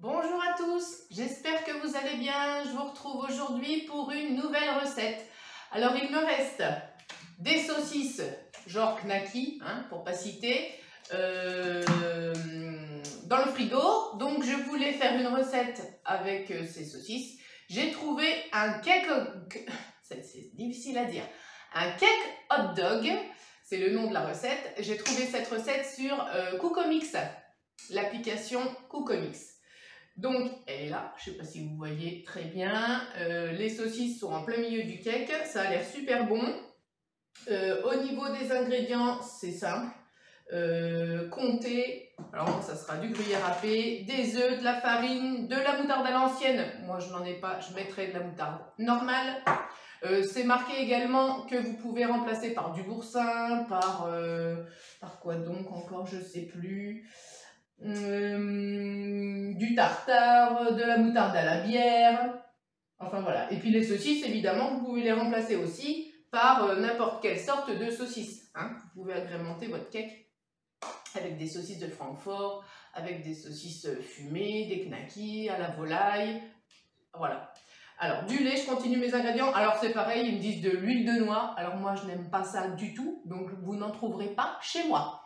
Bonjour à tous, j'espère que vous allez bien. Je vous retrouve aujourd'hui pour une nouvelle recette. Alors il me reste des saucisses genre Knacky, pour pas citer, dans le frigo. Donc je voulais faire une recette avec ces saucisses. J'ai trouvé un cake, c'est difficile à dire, un cake hot dog, c'est le nom de la recette. J'ai trouvé cette recette sur Cookomix, l'application Cookomix. Donc elle est là, je ne sais pas si vous voyez très bien, les saucisses sont en plein milieu du cake, ça a l'air super bon. Au niveau des ingrédients, c'est simple, comptez, alors moi ça sera du gruyère râpé, des œufs, de la farine, de la moutarde à l'ancienne, moi je n'en ai pas, je mettrai de la moutarde normale. C'est marqué également que vous pouvez remplacer par du boursin, par quoi donc encore, je ne sais plus. Du tartare, de la moutarde à la bière, enfin voilà. Et puis les saucisses, évidemment, vous pouvez les remplacer aussi par n'importe quelle sorte de saucisse. Vous pouvez agrémenter votre cake avec des saucisses de Francfort, avec des saucisses fumées, des knackis à la volaille, voilà. Alors du lait, je continue mes ingrédients. Alors c'est pareil, ils me disent de l'huile de noix. Alors moi je n'aime pas ça du tout, donc vous n'en trouverez pas chez moi.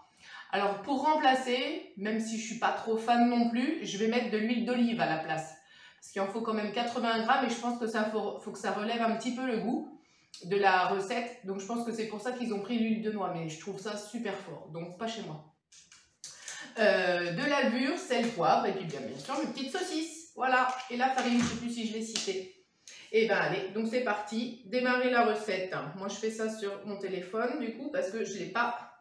Alors pour remplacer, même si je ne suis pas trop fan non plus, je vais mettre de l'huile d'olive à la place. Parce qu'il en faut quand même 80 grammes et je pense que ça faut que ça relève un petit peu le goût de la recette. Donc je pense que c'est pour ça qu'ils ont pris l'huile de noix, mais je trouve ça super fort, donc pas chez moi. De la levure, sel, poivre et puis bien sûr mes petites saucisses. Voilà, et la farine, je ne sais plus si je l'ai cité. Et ben allez, donc c'est parti, démarrer la recette. Moi je fais ça sur mon téléphone du coup parce que je ne l'ai pas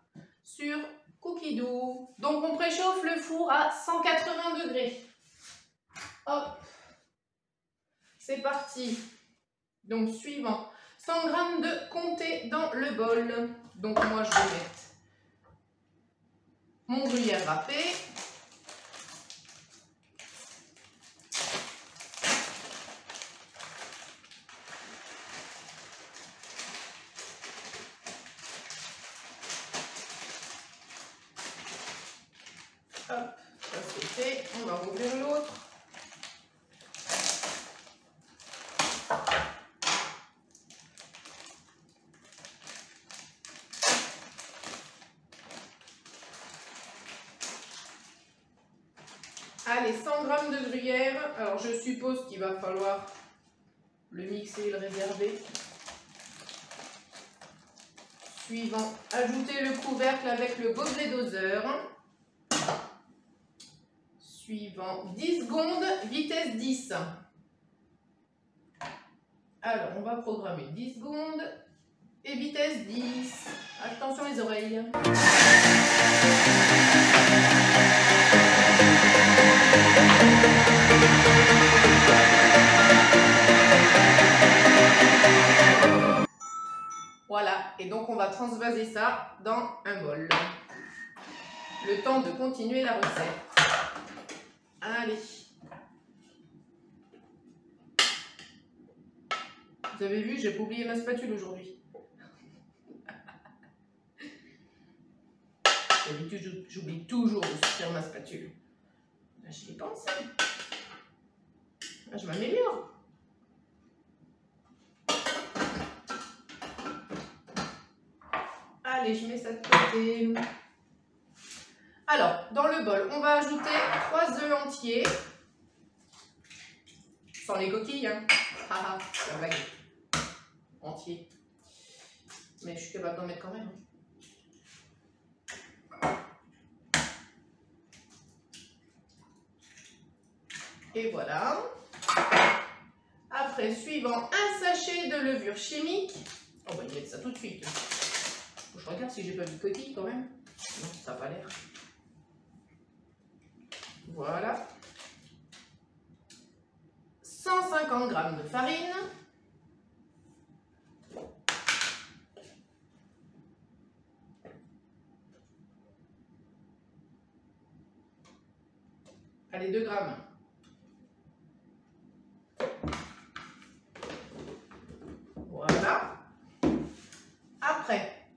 sur Cookidoo. Donc on préchauffe le four à 180 degrés. Hop, c'est parti. Donc suivant, 100 g de comté dans le bol. Donc moi je vais mettre mon gruyère râpé. Hop, ça c'est fait. On va rouvrir l'autre. Allez, 100 g de gruyère. Alors je suppose qu'il va falloir le mixer et le réserver. Suivant, ajouter le couvercle avec le gobelet doseur. Suivant, 10 secondes, vitesse 10. Alors, on va programmer 10 secondes et vitesse 10. Attention les oreilles. Voilà, et donc on va transvaser ça dans un bol. Le temps de continuer la recette. Allez. Vous avez vu, j'ai pas oublié ma spatule aujourd'hui. D'habitude, j'oublie toujours de sortir ma spatule. Là, j'y ai pensé. Là, je m'améliore. Allez, je mets ça de côté. Alors, dans le bol, on va ajouter 3 œufs entiers. Sans les coquilles, Haha, c'est vrai. Entier. Mais je suis capable d'en mettre quand même. Et voilà. Après, suivant, un sachet de levure chimique. On va y mettre ça tout de suite. Je regarde si j'ai pas mis de coquille quand même. Non, ça n'a pas l'air. Voilà. 150 g de farine. Allez, 2 grammes. Voilà.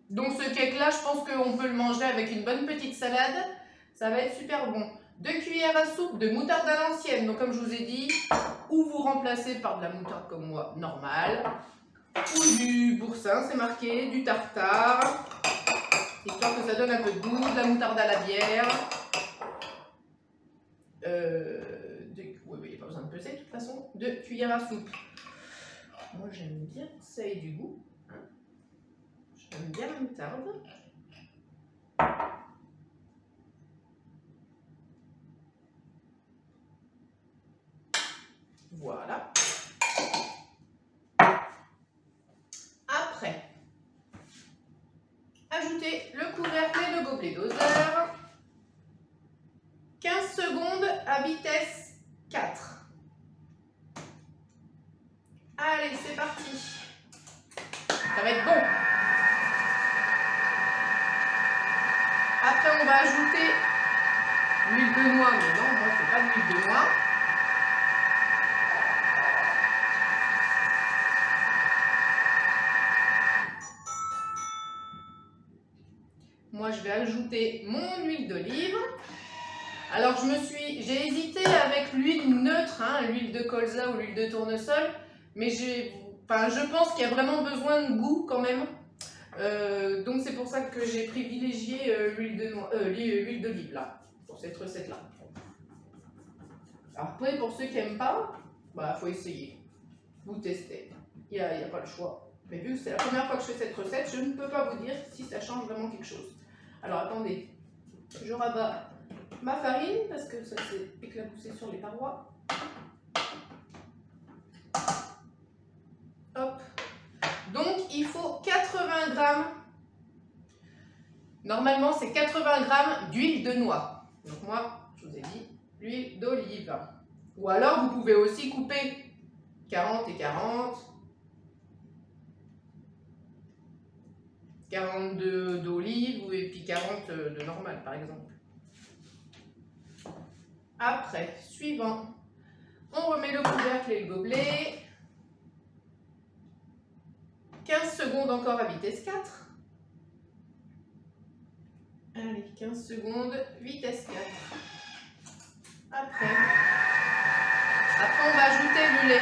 Donc ce cake là, je pense qu'on peut le manger avec une bonne petite salade. Ça va être super bon. 2 cuillères à soupe de moutarde à l'ancienne. Donc comme je vous ai dit, ou vous remplacez par de la moutarde comme moi, normale, ou du boursin, c'est marqué, du tartare, histoire que ça donne un peu de goût, de la moutarde à la bière. Oui, il n'y a pas besoin de peser de toute façon. 2 cuillères à soupe. Moi j'aime bien que ça ait du goût. Hein. J'aime bien la moutarde. Voilà. Après, ajoutez le couvercle et le gobelet doseur. 15 secondes à vitesse 4. Allez, c'est parti. Ça va être bon. Après, on va ajouter l'huile de noix. Mais non, moi, c'est pas de l'huile de noix. Moi, je vais ajouter mon huile d'olive. Alors, j'ai hésité avec l'huile neutre, hein, l'huile de colza ou l'huile de tournesol, mais je pense qu'il y a vraiment besoin de goût quand même. Donc, c'est pour ça que j'ai privilégié l'huile d'olive là, pour cette recette-là. Après, pour ceux qui n'aiment pas, bah, faut essayer. Vous testez. Il n'y a pas le choix. Mais vu que c'est la première fois que je fais cette recette, je ne peux pas vous dire si ça change vraiment quelque chose. Alors, attendez. Je rabats ma farine parce que ça s'est éclaboussé sur les parois. Hop. Donc il faut 80 grammes. Normalement c'est 80 grammes d'huile de noix. Donc moi je vous ai dit l'huile d'olive. Ou alors vous pouvez aussi couper 40 et 40. 40 d'olive et puis 40 de normal par exemple. Après, suivant, on remet le couvercle et le gobelet. 15 secondes encore à vitesse 4. Allez, 15 secondes, vitesse 4. Après, on va ajouter le lait.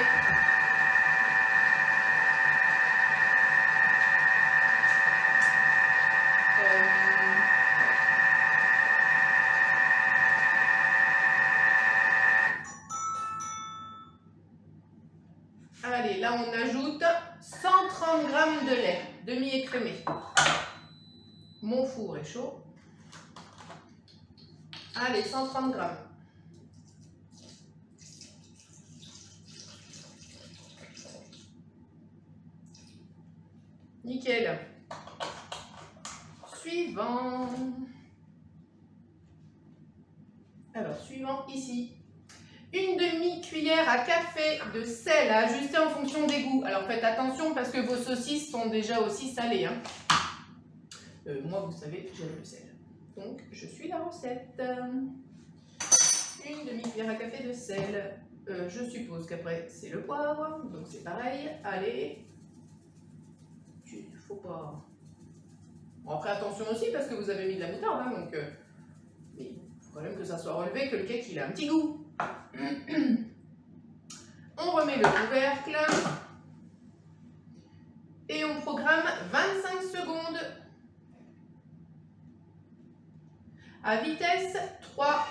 Allez, là on ajoute 130 g de lait demi-écrémé. Mon four est chaud. Allez, 130 g. Nickel. Suivant. Alors, suivant ici. Une demi-cuillère à café de sel à ajuster en fonction des goûts. Alors faites attention parce que vos saucisses sont déjà aussi salées. Hein. Moi, vous savez, j'aime le sel. Donc, je suis la recette. Une demi-cuillère à café de sel. Je suppose qu'après, c'est le poivre. Donc, c'est pareil. Allez. Il faut pas... Bon, après, attention aussi parce que vous avez mis de la moutarde. Hein, donc, mais il faut quand même que ça soit relevé, que le cake, il a un petit goût. On remet le couvercle et on programme 25 secondes à vitesse 3.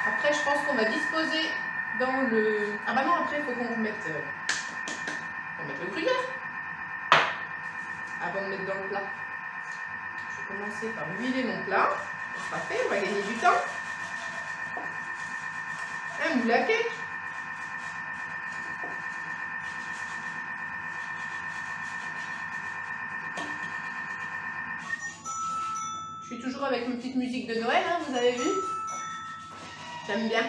Après, je pense qu'on va disposer dans le... Ah bah non, après, il faut qu'on remette... On va mettre le gruyère avant de mettre dans le plat. Je vais commencer par huiler mon plat. Ça sera fait, on va gagner du temps. Un moule à cake. Je suis toujours avec une petite musique de Noël, hein, vous avez vu? J'aime bien.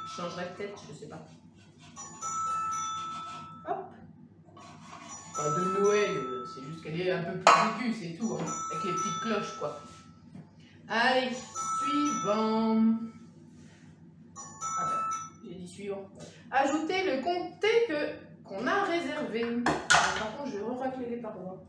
Je changerai peut-être, je sais pas. Hop. Pas de Noël, c'est juste qu'elle est un peu plus aiguë, c'est tout, hein, avec les petites cloches, quoi. Allez, suivant. J'ai dit suivant. Ajoutez le comté qu'on a réservé. Alors, par contre, je vais racler les parois.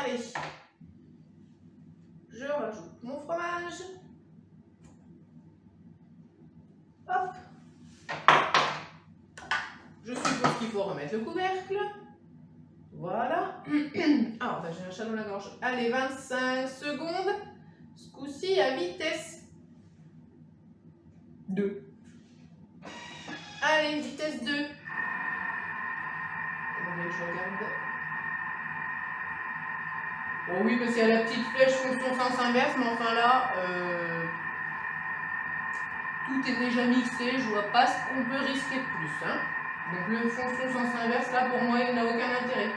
Allez. Je rajoute mon fromage. Hop. Je suppose qu'il faut remettre le couvercle. Voilà. Ah, bah, j'ai un chat dans la gorge. Allez, 25 secondes. Ce coup-ci à vitesse 2. Allez, vitesse 2. Je regarde. Bon, oui, parce qu'il y a la petite flèche fonction sens inverse, mais enfin là, tout est déjà mixé. Je vois pas ce qu'on peut risquer de plus. Hein. Donc le fonction sens inverse, là, pour moi, il n'a aucun intérêt.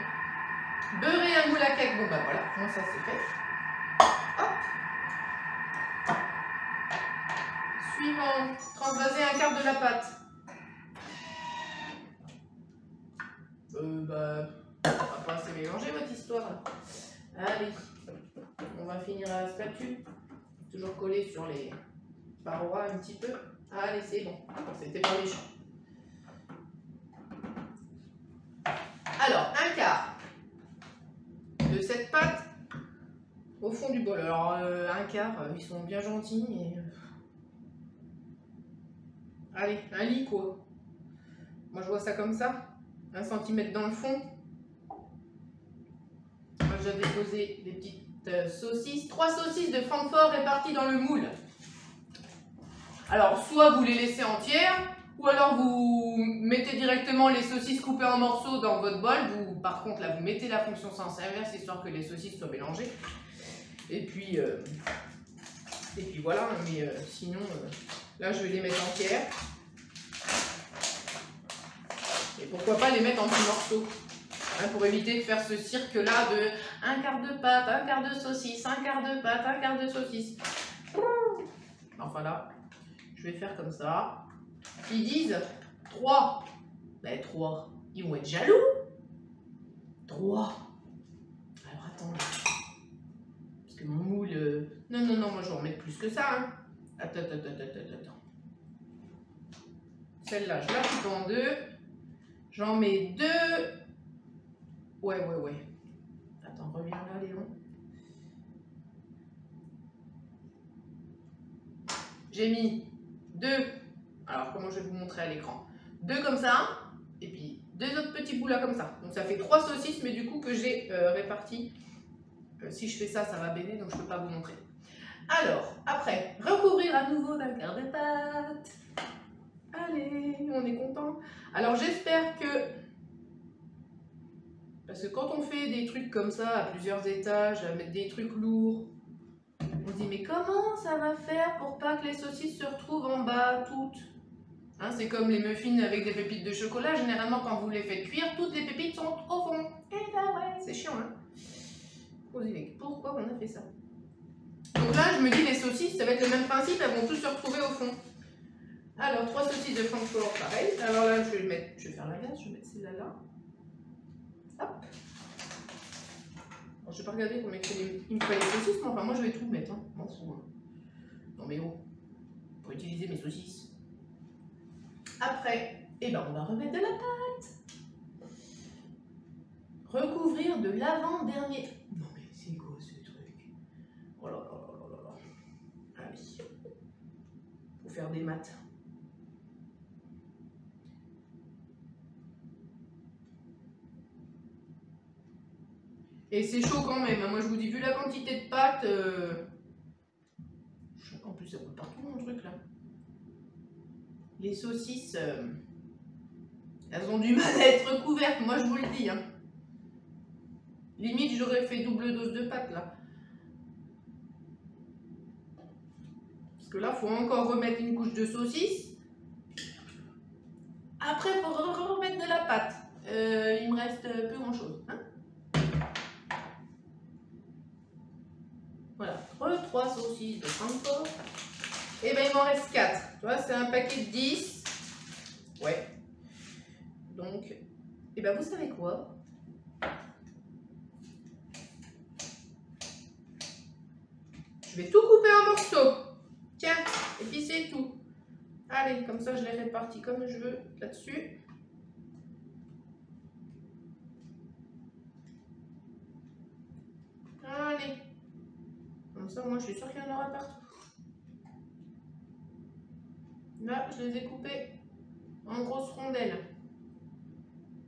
Beurrer un moule à cake. Bon, bah voilà, moi ça c'est fait. Hop. Suivant, transvaser un quart de la pâte. Bah, on va pas assez mélanger votre histoire. Allez, on va finir à la spatule. Toujours collé sur les parois un petit peu. Allez, c'est bon. C'était pas méchant. Alors, un quart de cette pâte au fond du bol. Alors, un quart, ils sont bien gentils, mais... Allez, un lit, quoi. Moi, je vois ça comme ça. 1 cm dans le fond. Moi, j'ai déposé des petites saucisses. 3 saucisses de Francfort réparties dans le moule. Alors, soit vous les laissez entières, ou alors vous mettez directement les saucisses coupées en morceaux dans votre bol. Par contre, là, vous mettez la fonction sens inverse, histoire que les saucisses soient mélangées. Et puis voilà, mais sinon, là, je vais les mettre entières. Et pourquoi pas les mettre en petits morceaux, hein, pour éviter de faire ce cirque-là de un quart de pâte, un quart de saucisse, un quart de pâte, un quart de saucisse. Enfin là, je vais faire comme ça. Ils disent 3. Ben 3, ils vont être jaloux. 3. Alors attendez. Parce que mon moule... Non, moi je vais en mettre plus que ça. Hein. Attends. Celle-là, je la coupe en 2. J'en mets 2. Ouais. Attends, reviens là, Léon. J'ai mis 2. Alors, comment je vais vous montrer à l'écran? 2 comme ça. Et puis 2 autres petits bouts là comme ça. Donc, ça fait 3 saucisses, mais du coup, que j'ai réparties. Si je fais ça, ça va baigner, donc je ne peux pas vous montrer. Alors, après, recouvrir à nouveau d'un quart de pâte. Allez, on est content. Alors, j'espère que... Parce que quand on fait des trucs comme ça, à plusieurs étages, à mettre des trucs lourds, on se dit, mais comment ça va faire pour pas que les saucisses se retrouvent en bas, toutes? Hein, c'est comme les muffins avec des pépites de chocolat. Généralement, quand vous les faites cuire, toutes les pépites sont au fond. Et là, ouais, c'est chiant, hein. Vous dites, mais pourquoi on a fait ça? Donc là, je me dis, les saucisses, ça va être le même principe, elles vont tous se retrouver au fond. Alors, 3 saucisses de Francfort, pareil. Alors là, je vais faire la glace, je vais mettre celle-là là. Hop. Alors, je vais pas regarder combien il me faut les saucisses, mais enfin, moi, je vais tout mettre. Hein. Non, mais oh, pour utiliser mes saucisses. Après, eh ben, on va remettre de la pâte. Recouvrir de l'avant-dernier. Non, mais c'est quoi ce truc? Oh là là là là là. Allez. Faut faire des maths. Et c'est chaud quand même. Moi, je vous dis, vu la quantité de pâte... En plus, ça coule partout, mon truc, là. Les saucisses, elles ont du mal à être couvertes. Moi, je vous le dis. Hein. Limite, j'aurais fait double dose de pâte, là. Parce que là, il faut encore remettre une couche de saucisse. Après, il faut remettre de la pâte. Il me reste plus grand-chose. Hein. Voilà, 3 saucisses de Francfort. Et bien, il m'en reste 4. Tu vois, c'est un paquet de 10. Ouais. Donc, et ben, vous savez quoi? Je vais tout couper en morceaux. Tiens, et puis c'est tout. Allez, comme ça, je les répartis comme je veux là-dessus. ça, moi, je suis sûre qu'il y en aura partout. Là, je les ai coupés en grosses rondelles.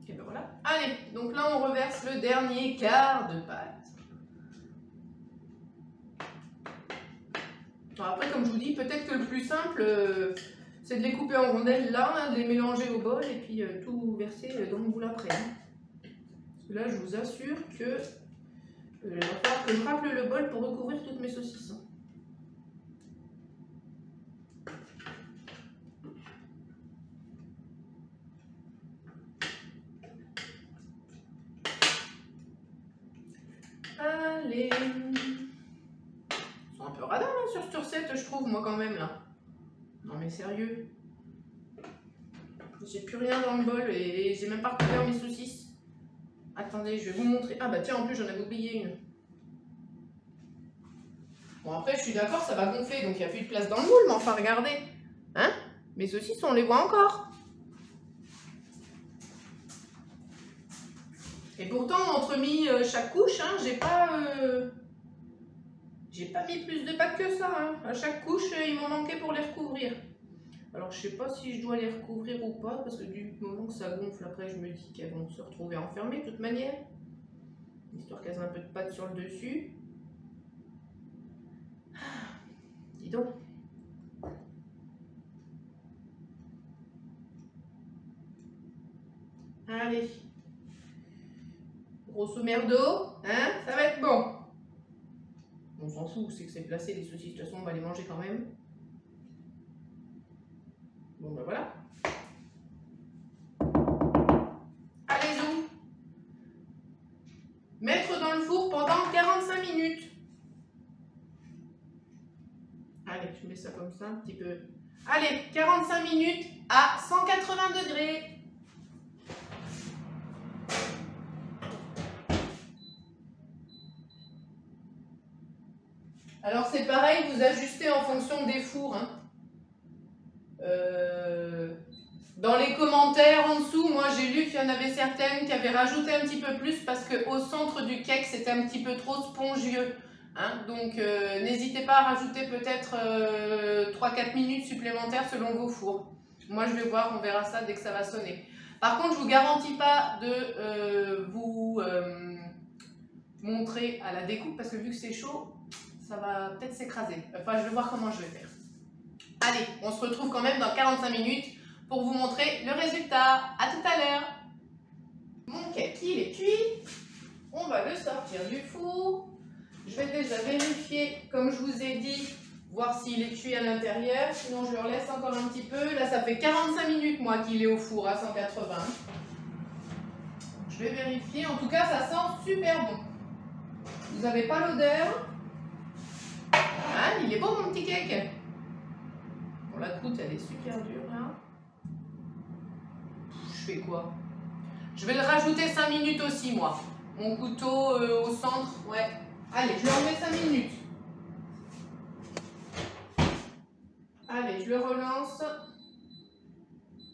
Et ben voilà. Allez, donc là, on reverse le dernier quart de pâte. Alors après, comme je vous dis, peut-être que le plus simple, c'est de les couper en rondelles là, de les mélanger au bol et puis tout verser dans le moule après. Parce que là, je vous assure que il va falloir que je rappelle le bol pour recouvrir toutes mes saucisses. Allez. Ils sont un peu radins hein, sur cette recette, je trouve, moi quand même là. Non mais sérieux. J'ai plus rien dans le bol et j'ai même pas recouvert mes saucisses. Attendez, je vais vous montrer. Ah bah tiens, en plus j'en avais oublié une. Bon après, je suis d'accord, ça va gonfler, donc il n'y a plus de place dans le moule, mais enfin regardez. Hein? Mes saucisses, on les voit encore. Et pourtant, entre mis chaque couche, hein, j'ai pas mis plus de pâte que ça. Hein. À chaque couche, il m'en manquait pour les recouvrir. Alors, je sais pas si je dois les recouvrir ou pas, parce que du moment que ça gonfle, après, je me dis qu'elles vont se retrouver enfermées de toute manière. Histoire qu'elles aient un peu de pâte sur le dessus. Dis donc. Allez. Grosso merdo, hein, ça va être bon. On s'en fout, c'est que c'est placé les saucisses, de toute façon, on va les manger quand même. Bon, ben voilà. Allez-y. Mettre dans le four pendant 45 minutes. Allez, je mets ça comme ça, un petit peu. Allez, 45 minutes à 180 degrés. Alors c'est pareil, vous ajustez en fonction des fours. Hein. Dans les commentaires en dessous, moi j'ai lu qu'il y en avait certaines qui avaient rajouté un petit peu plus parce qu'au centre du cake c'était un petit peu trop spongieux. Hein. Donc n'hésitez pas à rajouter peut-être 3-4 minutes supplémentaires selon vos fours. Moi je vais voir, on verra ça dès que ça va sonner. Par contre je ne vous garantis pas de vous montrer à la découpe parce que vu que c'est chaud, ça va peut-être s'écraser. Enfin je vais voir comment je vais faire. Allez, on se retrouve quand même dans 45 minutes pour vous montrer le résultat. À tout à l'heure. Mon cake, il est cuit. On va le sortir du four. Je vais déjà vérifier, comme je vous ai dit, voir s'il est cuit à l'intérieur. Sinon, je le laisse encore un petit peu. Là, ça fait 45 minutes, moi, qu'il est au four à 180. Je vais vérifier. En tout cas, ça sent super bon. Vous n'avez pas l'odeur. Ah, il est beau, mon petit cake. Bon, la croûte, elle est super dure, là. Je fais quoi? Je vais le rajouter 5 minutes aussi, moi. Mon couteau au centre, ouais. Allez, je le remets 5 minutes. Allez, je le relance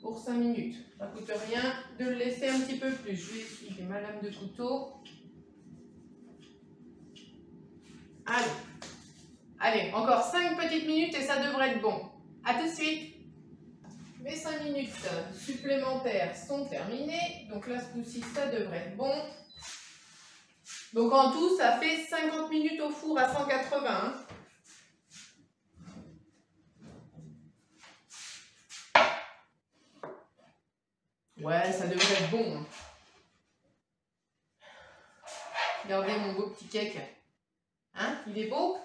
pour 5 minutes. Ça ne coûte rien de le laisser un petit peu plus. Je vais essuyer ma lame de couteau. Allez. Allez, encore 5 petites minutes et ça devrait être bon. A tout de suite. Mes 5 minutes supplémentaires sont terminées. Donc là, ce coup-ci, ça devrait être bon. Donc en tout, ça fait 50 minutes au four à 180. Hein. Ouais, ça devrait être bon. Regardez mon beau petit cake. Hein, il est beau.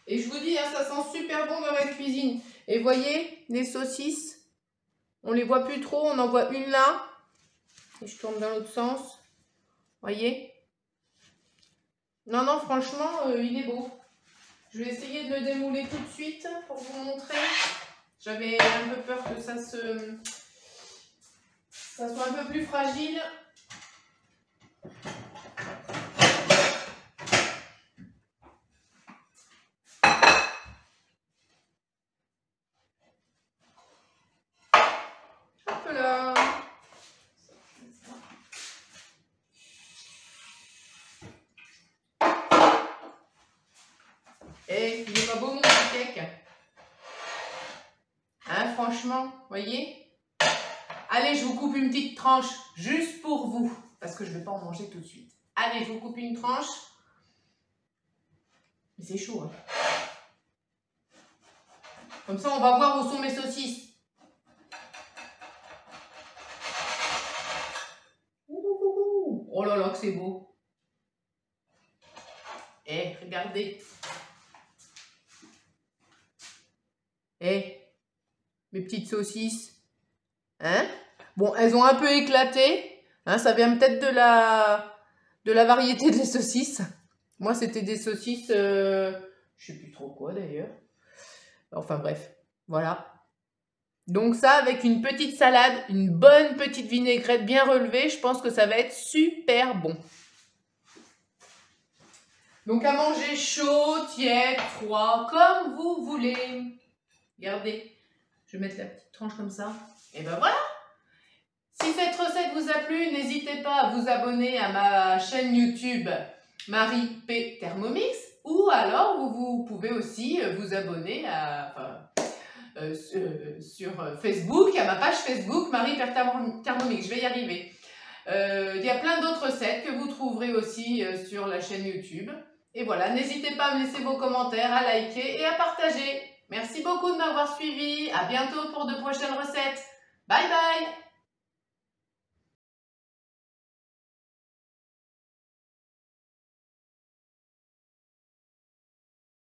Et je vous dis, hein, ça sent super bon dans la cuisine. Et voyez, les saucisses, on les voit plus trop. On en voit une là. Et je tourne dans l'autre sens. Voyez? Non, non, franchement, il est beau. Je vais essayer de le démouler tout de suite pour vous montrer. J'avais un peu peur que ça soit un peu plus fragile. Hop là. Et Eh, il est pas beau mon petit cake? Hein, franchement, voyez? Allez, je vous coupe une petite tranche, juste pour vous, parce que je ne vais pas en manger tout de suite. Allez, je vous coupe une tranche. Mais c'est chaud, hein. Comme ça, on va voir où sont mes saucisses. Ouh, oh là là, que c'est beau. Eh, regardez. Eh, mes petites saucisses. Hein? Bon, elles ont un peu éclaté. Hein, ça vient peut-être de la variété des saucisses. Moi, c'était des saucisses, je sais plus trop quoi d'ailleurs. Enfin bref, voilà. Donc ça, avec une petite salade, une bonne petite vinaigrette bien relevée, je pense que ça va être super bon. Donc à manger chaud, tiède, froid, comme vous voulez. Regardez, je vais mettre la petite tranche comme ça. Et ben voilà. Si cette recette vous a plu, n'hésitez pas à vous abonner à ma chaîne YouTube Marie P Thermomix, ou alors vous pouvez aussi vous abonner sur Facebook, à ma page Facebook Marie P Thermomix. Je vais y arriver. Il y a plein d'autres recettes que vous trouverez aussi sur la chaîne YouTube. Et voilà, n'hésitez pas à me laisser vos commentaires, à liker et à partager. Merci beaucoup de m'avoir suivi. À bientôt pour de prochaines recettes. Bye bye!